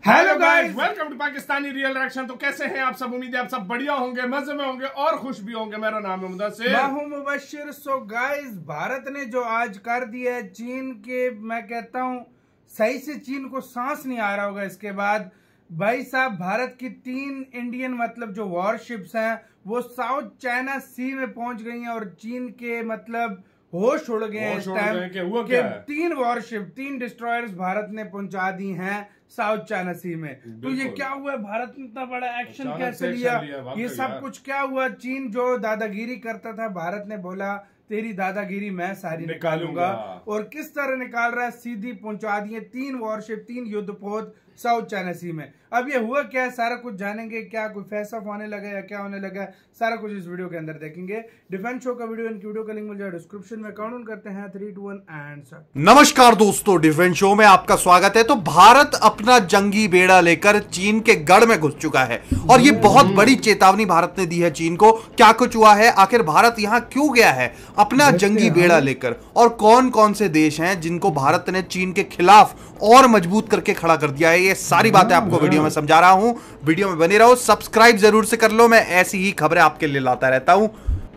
Hello guys, welcome to Pakistani real reaction. तो कैसे हैं आप सब? उम्मीद है आप सब बढ़िया होंगे, मजे में होंगे और खुश भी होंगे। मेरा नाम है मुदस्सिर, मैं हूं मुबश्शिर। सो गाइस, भारत ने जो आज कर दिया है चीन के, मैं कहता हूं सही से चीन को सांस नहीं आ रहा होगा इसके बाद। भाई साहब, भारत की 3 इंडियन मतलब जो वॉरशिप्स हैं वो साउथ चाइना सी में पहुंच गई हैं और चीन के मतलब होश उड़ गए हैं इस टाइम के 3 वॉरशिप 3 डिस्ट्रॉयर्स भारत ने पहुंचा दी हैं साउथ चाइना सी में। तो ये क्या हुआ? भारत ने इतना बड़ा एक्शन कैसे लिया? ये सब कुछ क्या हुआ? चीन जो दादागिरी करता था, भारत ने बोला तेरी दादागिरी मैं सारी निकालूंगा। और किस तरह निकाल रहा है? सीधी पहुंचा दिए 3 वॉरशिप 3 युद्धपोत साउथ चाइना सी में। अब ये हुआ क्या, सारा कुछ जानेंगे। क्या कोई फेस ऑफ होने लगा या क्या होने लगा, सारा कुछ इस वीडियो के अंदर देखेंगे। डिफेंस शो का वीडियो, इनकी वीडियो का लिंक मिल जाए डिस्क्रिप्शन में। काउंट करते हैं 3, 2, 1 एंड स्टार्ट। नमस्कार दोस्तों, डिफेंस शो में आपका स्वागत है। तो भारत अपना जंगी बेड़ा लेकर चीन के गढ़ में घुस चुका है और ये बहुत बड़ी चेतावनी भारत ने दी है चीन को। क्या कुछ हुआ है, आखिर भारत यहां क्यों गया है अपना जंगी बेड़ा लेकर, और कौन कौन से देश हैं जिनको भारत ने चीन के खिलाफ और मजबूत करके खड़ा कर दिया है, ये सारी बातें आपको वीडियो में समझा रहा हूं। वीडियो में बने रहो, सब्सक्राइब जरूर से कर लो, मैं ऐसी ही खबरें आपके लिए लाता रहता हूं।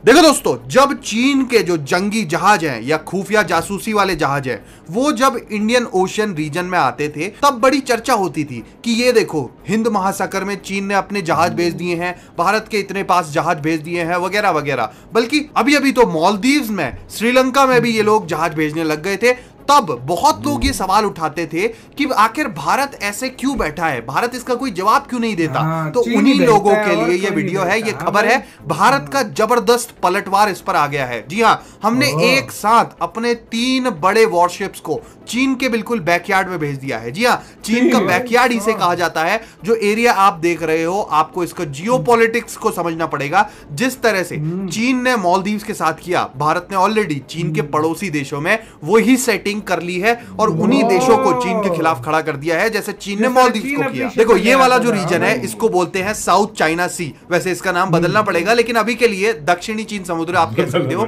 देखो दोस्तों, जब चीन के जो जंगी जहाज हैं या खुफिया जासूसी वाले जहाज हैं, वो जब इंडियन ओशन रीजन में आते थे तब बड़ी चर्चा होती थी कि ये देखो हिंद महासागर में चीन ने अपने जहाज भेज दिए हैं, भारत के इतने पास जहाज भेज दिए हैं वगैरह वगैरह। बल्कि अभी अभी तो मालदीव्स में, श्रीलंका में भी ये लोग जहाज भेजने लग गए थे। तब बहुत लोग ये सवाल उठाते थे कि आखिर भारत ऐसे क्यों बैठा है, भारत इसका कोई जवाब क्यों नहीं देता। तो उन्हीं लोगों के लिए ये वीडियो है, ये खबर है। भारत का जबरदस्त पलटवार इस पर आ गया है। जी हाँ, हमने एक साथ अपने 3 बड़े वॉरशिप्स को चीन के बिल्कुल बैकयार्ड में भेज दिया है। जी हाँ, चीन का बैकयार्ड इसे कहा जाता है। जो एरिया आप देख रहे हो, आपको इसका जियोपॉलिटिक्स को समझना पड़ेगा। जिस तरह से चीन ने मालदीव्स के साथ किया, भारत ने ऑलरेडी चीन के पड़ोसी देशों में वही सेटिंग कर ली है और उन्हीं देशों को चीन के खिलाफ खड़ा कर दिया है, जैसे चीन ने मालदीव्स को किया। देखो, ये वाला जो रीजन है इसको बोलते हैं साउथ चाइना सी। वैसे इसका नाम बदलना पड़ेगा, लेकिन अभी के लिए दक्षिणी चीन समुद्र आप कह सकते हो।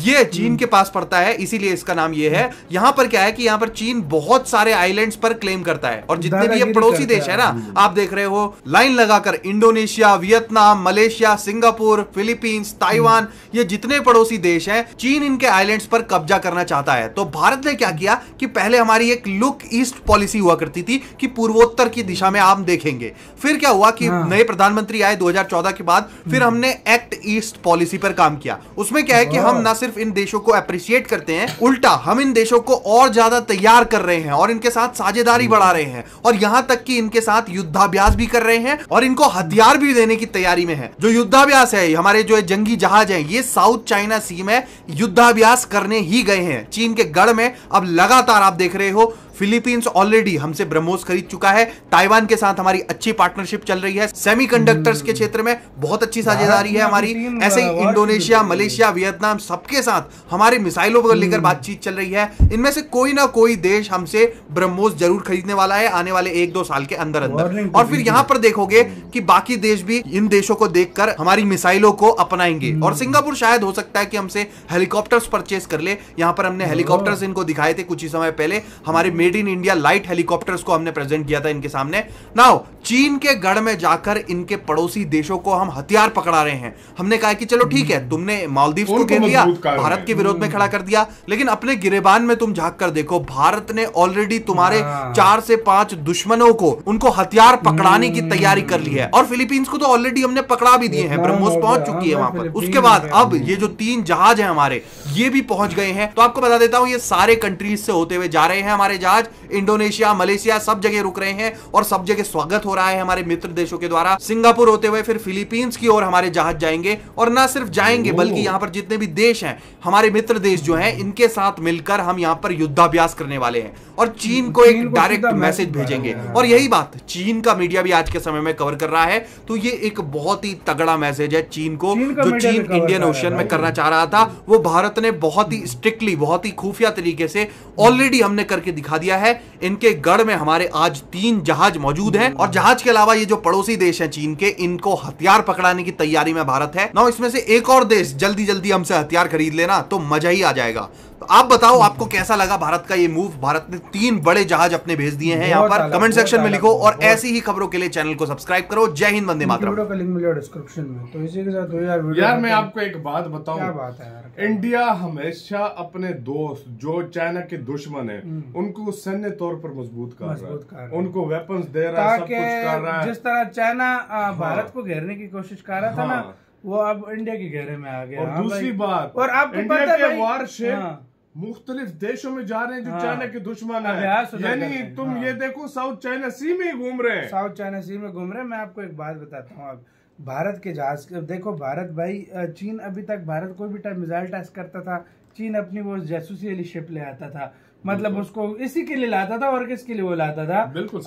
ये चीन के पास पड़ता है, इसीलिए इसका नाम ये है। यहां पर क्या है कि यहां पर चीन बहुत सारे आइलैंड्स पर क्लेम करता है और जितने भी ये पड़ोसी देश है ना, आप देख रहे हो लाइन लगाकर, Indonesia, Vietnam, Malaysia, Singapore, Philippines, Taiwan, ये जितने पड़ोसी देश हैं, चीन इनके आइलैंड्स पर कब्जा करना चाहता है। तो भारत ने क्या किया कि पहले हमारी एक लुक ईस्ट पॉलिसी हुआ करती थी कि पूर्वोत्तर की दिशा में आप देखेंगे। फिर क्या हुआ कि नए प्रधानमंत्री आए 2014 के बाद, फिर हमने एक्ट ईस्ट पॉलिसी पर काम किया। उसमें क्या है कि हम ना सिर्फ इन देशों को अप्रिशिएट करते हैं, उल्टा हम इन देशों को और ज्यादा तैयार कर रहे हैं और इनके साथ साझेदारी बढ़ा रहे हैं और यहां तक कि इनके साथ युद्धाभ्यास भी कर रहे हैं और इनको हथियार भी देने की तैयारी में है। जो युद्धाभ्यास है, हमारे जो जंगी जहाज हैं, ये साउथ चाइना सी में युद्धाभ्यास करने ही गए हैं चीन के गढ़ में। अब लगातार आप देख रहे हो, फिलीपींस ऑलरेडी हमसे ब्रह्मोस खरीद चुका है, ताइवान के साथ हमारी अच्छी पार्टनरशिप चल रही है, सेमीकंडक्टर्स के क्षेत्र में बहुत अच्छी साझेदारी है हमारी। ऐसे ही इंडोनेशिया, मलेशिया, वियतनाम, सबके साथ हमारी मिसाइलों को लेकर बातचीत चल रही है। इनमें से कोई ना कोई देश हमसे ब्रह्मोस जरूर खरीदने वाला है आने वाले 1-2 साल के अंदर अंदर। और फिर यहां पर देखोगे कि बाकी देश भी इन देशों को देखकर हमारी मिसाइलों को अपनाएंगे और सिंगापुर शायद हो सकता है कि हमसे हेलीकॉप्टर्स परचेस कर ले। यहां पर हमने हेलीकॉप्टर्स इनको दिखाए थे कुछ ही समय पहले, हमारे made in India light helicopters को हमने प्रेजेंट किया था इनके सामने। नाउ चीन के गढ़ में जाकर इनके पड़ोसी देशों को हम हथियार पकड़ा रहे हैं। हमने कहा कि चलो ठीक है, तुमने मालदीव्स को घेर लिया, भारत के विरोध में खड़ा कर दिया, लेकिन अपने गिरेबान में तुम झांक कर देखो, भारत ने ऑलरेडी तुम्हारे 4 से 5 दुश्मनों को, उनको हथियार पकड़ाने की तैयारी कर ली है। और फिलीपींस को तो ऑलरेडी हमने पकड़ा भी दिए हैं, ब्रह्मोस पहुंच चुकी है वहां पर। उसके बाद अब ये जो 3 जहाज हैं हमारे, ये भी पहुंच गए हैं। तो आपको बता देता हूं, ये सारे कंट्रीज से होते हुए जा रहे हैं हमारे जहाज। इंडोनेशिया, मलेशिया, सब जगह रुक रहे हैं और सब जगह स्वागत हो रहा है हमारे मित्र देशों के द्वारा। सिंगापुर होते हुए फिर फिलीपींस की ओर हमारे जहाज जाएंगे और ना सिर्फ जाएंगे, बल्कि यहां पर जितने भी देश हैं, हमारे मित्र देश जो हैं, इनके साथ मिलकर हम यहां पर युद्धाभ्यास करने वाले हैं और चीन को एक डायरेक्ट मैसेज भेजेंगे। और यही बात चीन का मीडिया भी आज के समय में कवर कर रहा है। तो ये एक बहुत ही तगड़ा मैसेज है चीन को, जो चीन इंडियन ओशन में करना चाह रहा था, वो भारत ने बहुत ही स्ट्रिक्टली, बहुत ही खुफिया तरीके से ऑलरेडी हमने करके दिखा दिया है। इनके गढ़ में हमारे आज 3 जहाज मौजूद हैं और जहाज के अलावा ये जो पड़ोसी देश हैं चीन के, इनको हथियार पकड़ाने की तैयारी में भारत है। ना इसमें से एक और देश जल्दी जल्दी हमसे हथियार खरीद लेना तो मजा ही आ जाएगा। तो आप बताओ आपको कैसा लगा भारत का ये मूव। भारत ने 3 बड़े जहाज अपने भेज दिए हैं यहाँ पर। कमेंट सेक्शन में लिखो और ऐसी ही खबरों के लिए चैनल को सब्सक्राइब करो। जय हिंद, वंदे मातरम। वीडियो का लिंक मिलेगा डिस्क्रिप्शन में। तो इसी के साथ यार मैं आपको एक बात बताऊं, क्या बात है यार, इंडिया हमेशा अपने दोस्त जो चाइना के दुश्मन है उनको सैन्य तौर पर मजबूत कर रहा है, उनको वेपन्स दे रहा है, सब कुछ कर रहा है। जिस तरह चाइना भारत को घेरने की कोशिश कर रहा था ना, वो अब इंडिया के घेरे में आ गया। और दूसरी बात, और आपको इंडिया पता के वारशिप मुख्तलिफ देशों में जा रहे हैं जो चाइना के दुश्मन है। यानी तुम ये देखो साउथ चाइना सी में ही घूम रहे हैं, साउथ चाइना सी में घूम रहे हैं। मैं आपको एक बात बताता हूँ, अब भारत के जहाज देखो, भारत भाई चीन अभी तक भारत कोई भी टाइम मिसाइल टेस्ट करता था, चीन अपनी वो जासूसी वाली शिप ले आता था, मतलब उसको इसी के लिए लाता था और किसके लिए वो लाता था।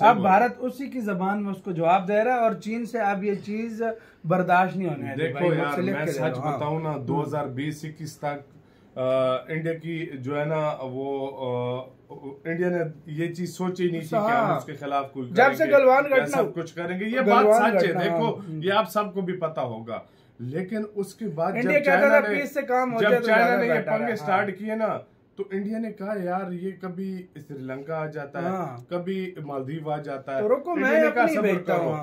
अब भारत उसी की जबान में उसको जवाब दे रहा है और चीन से अब ये चीज बर्दाश्त नहीं होने वाली। देखो यार मैं सच बताऊं ना, 2020-21 तक इंडिया की जो है ना वो इंडिया ने ये चीज सोची नहीं थी कि हम उसके खिलाफ कुछ जब से गलवान घटना सब कुछ करेंगे, ये बात सच है। देखो ये आप सबको भी पता होगा, लेकिन उसके बाद जब चाइना ने ये पंगे स्टार्ट किए ना, तो इंडिया ने कहा यार ये कभी श्रीलंका आ जाता है, कभी मालदीव आ जाता है, रुको मैं अपनी भेजता हूँ।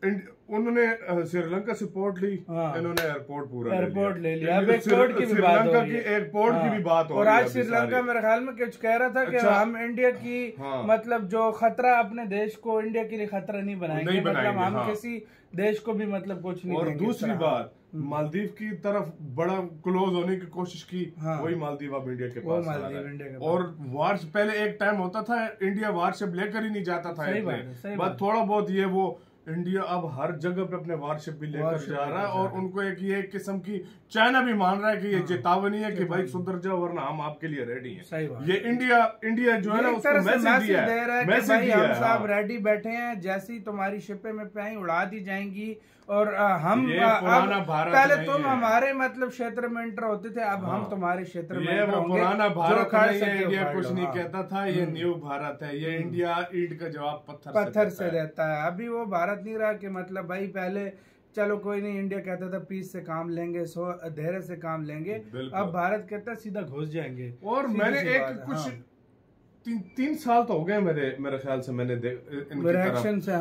उन्होंने श्रीलंका से पोर्ट ली, इन्होंने एयरपोर्ट ले लिया। अब एयरपोर्ट की भी बात हो रही है, एयरपोर्ट की भी बात हो और आज श्रीलंका मेरे ख्याल में कुछ कह रहा था कि हम इंडिया की मतलब जो खतरा अपने देश को इंडिया के लिए खतरा नहीं बनाएंगे, मतलब हम किसी देश को भी मतलब कुछ नहीं। और दूसरी बात, मालदीव की तरफ बड़ा क्लोज होने की कोशिश की, वही मालदीव अब इंडिया के पास आ रहा है। और वार पहले एक टाइम होता था इंडिया वारशिप लेकर ही नहीं जाता था, बस थोड़ा बहुत ये वो इंडिया अब हर जगह पे अपने वारशिप भी लेकर जा रहा है। और उनको एक ये किस्म की चाइना भी मान रहा है कि ये चेतावनी है कि भाई सुधर जाओ वरना हम आपके लिए रेडी हैं। ये इंडिया जो है ना उसको मैसेज दिया है, मैसेज दिया है, हम सब रेडी बैठे हैं, जैसी तुम्हारी शिपें में पे उड़ा दी जाएंगी। और हम पहले तुम हमारे मतलब क्षेत्र में एंटर होते थे, अब हम तुम्हारे क्षेत्र में एंटर होंगे। पुराना भारत है, इंडिया कुछ नहीं कहता था, ये न्यू भारत है। ये इंडिया ईंट का जवाब पत्थर से देता है। अभी वो भारत नहीं रहा कि मतलब भाई पहले चलो कोई नहीं, इंडिया कहता था पीस से काम लेंगे, धैर्य से काम लेंगे, अब भारत कहता है सीधा घुस जाएंगे। और मैंने एक कुछ 3 साल तो हो गए मेरे ख्याल से मैंने रिएक्शन से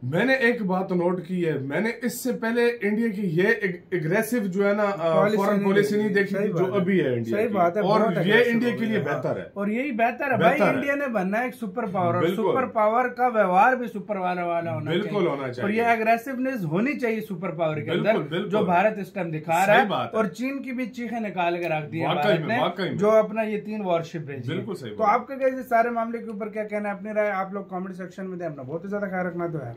मैंने एक बात नोट की है, मैंने इससे पहले इंडिया की ये एग्रेसिव जो है ना फॉरेन पॉलिसी नहीं देखी थी जो अभी है इंडिया। सही बात है, और ये इंडिया के लिए बेहतर है, और यही बेहतर है भाई। इंडिया ने बनना है एक सुपर पावर, और सुपर पावर का व्यवहार भी सुपर वाला होना चाहिए, और ये एग्रेसिवनेस होनी चाहिए सुपर पावर के अंदर, जो भारत इस टाइम दिखा रहा है। और चीन की भी चीखें निकाल के रख दी है भारत ने, जो अपना ये 3 वॉरशिप भेजी। तो आपका क्या सारे मामले के ऊपर क्या कहना है, अपनी राय आप लोग कमेंट सेक्शन में दें। अपना बहुत ही ज्यादा ख्याल रखना तो है।